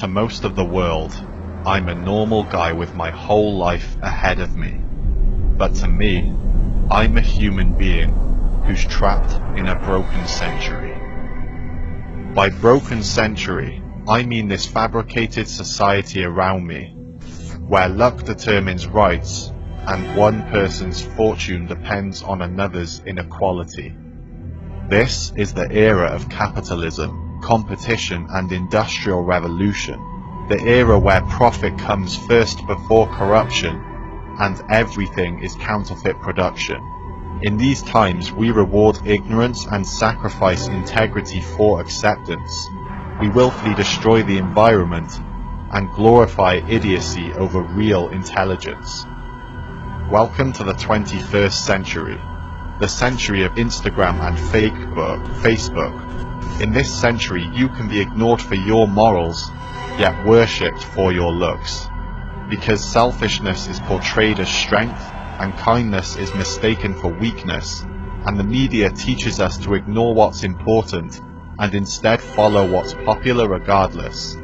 To most of the world, I'm a normal guy with my whole life ahead of me. But to me, I'm a human being who's trapped in a broken century. By broken century, I mean this fabricated society around me, where luck determines rights and one person's fortune depends on another's inequality. This is the era of capitalism, competition and industrial revolution, the era where profit comes first before corruption and everything is counterfeit production. In these times we reward ignorance and sacrifice integrity for acceptance. We willfully destroy the environment and glorify idiocy over real intelligence. Welcome to the 21st century, the century of Instagram and Facebook. In this century you can be ignored for your morals, yet worshipped for your looks. Because selfishness is portrayed as strength, and kindness is mistaken for weakness, and the media teaches us to ignore what's important, and instead follow what's popular regardless.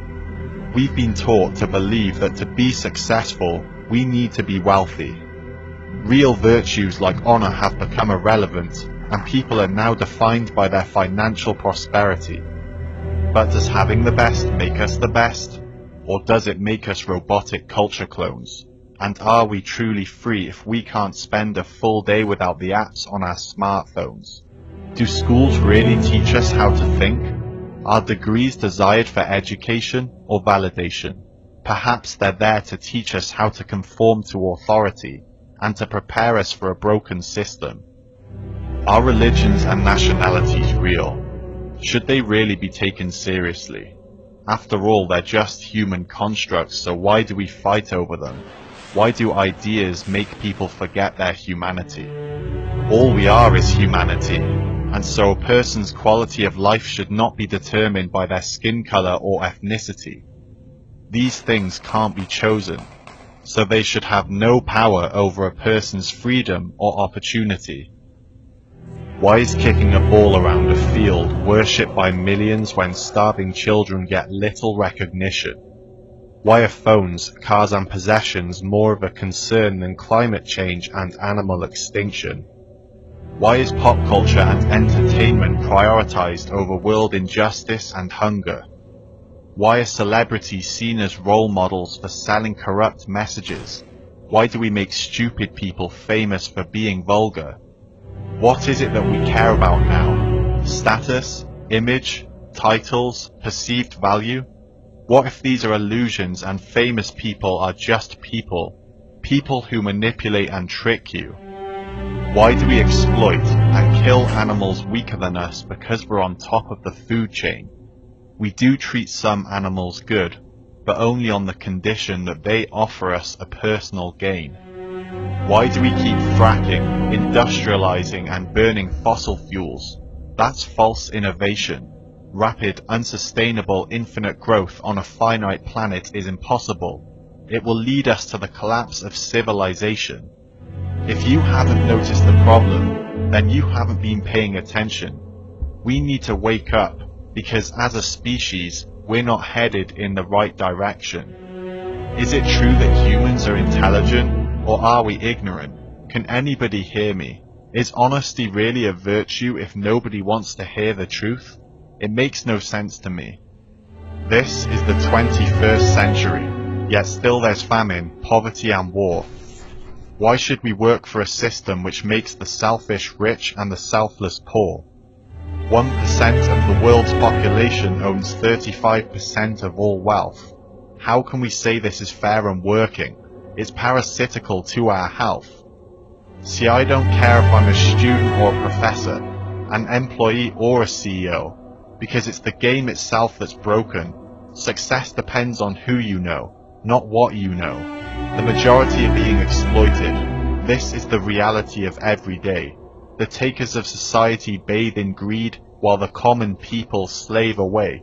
We've been taught to believe that to be successful, we need to be wealthy. Real virtues like honor have become irrelevant, and people are now defined by their financial prosperity. But does having the best make us the best? Or does it make us robotic culture clones? And are we truly free if we can't spend a full day without the apps on our smartphones? Do schools really teach us how to think? Are degrees desired for education or validation? Perhaps they're there to teach us how to conform to authority and to prepare us for a broken system. Are religions and nationalities real? Should they really be taken seriously? After all, they're just human constructs, so why do we fight over them? Why do ideas make people forget their humanity? All we are is humanity, and so a person's quality of life should not be determined by their skin color or ethnicity. These things can't be chosen, so they should have no power over a person's freedom or opportunity. Why is kicking a ball around a field worshipped by millions when starving children get little recognition? Why are phones, cars and possessions more of a concern than climate change and animal extinction? Why is pop culture and entertainment prioritized over world injustice and hunger? Why are celebrities seen as role models for selling corrupt messages? Why do we make stupid people famous for being vulgar? What is it that we care about now? Status, image, titles, perceived value? What if these are illusions and famous people are just people? People who manipulate and trick you? Why do we exploit and kill animals weaker than us because we're on top of the food chain? We do treat some animals good, but only on the condition that they offer us a personal gain. Why do we keep fracking, industrializing and burning fossil fuels? That's false innovation. Rapid, unsustainable, infinite growth on a finite planet is impossible. It will lead us to the collapse of civilization. If you haven't noticed the problem, then you haven't been paying attention. We need to wake up, because as a species, we're not headed in the right direction. Is it true that humans are intelligent, or are we ignorant? Can anybody hear me? Is honesty really a virtue if nobody wants to hear the truth? It makes no sense to me. This is the 21st century, yet still there's famine, poverty and war. Why should we work for a system which makes the selfish rich and the selfless poor? 1% of the world's population owns 35% of all wealth. How can we say this is fair and working? It's parasitical to our health. See, I don't care if I'm a student or a professor, an employee or a CEO, because it's the game itself that's broken. Success depends on who you know, not what you know. The majority are being exploited. This is the reality of every day. The takers of society bathe in greed, while the common people slave away.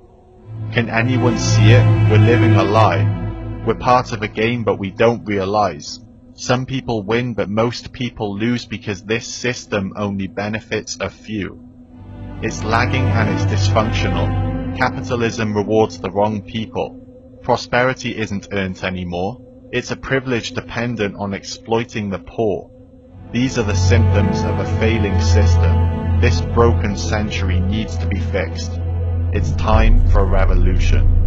Can anyone see it? We're living a lie. We're part of a game, but we don't realize. Some people win, but most people lose because this system only benefits a few. It's lagging and it's dysfunctional. Capitalism rewards the wrong people. Prosperity isn't earned anymore. It's a privilege dependent on exploiting the poor. These are the symptoms of a failing system. This broken century needs to be fixed. It's time for a revolution.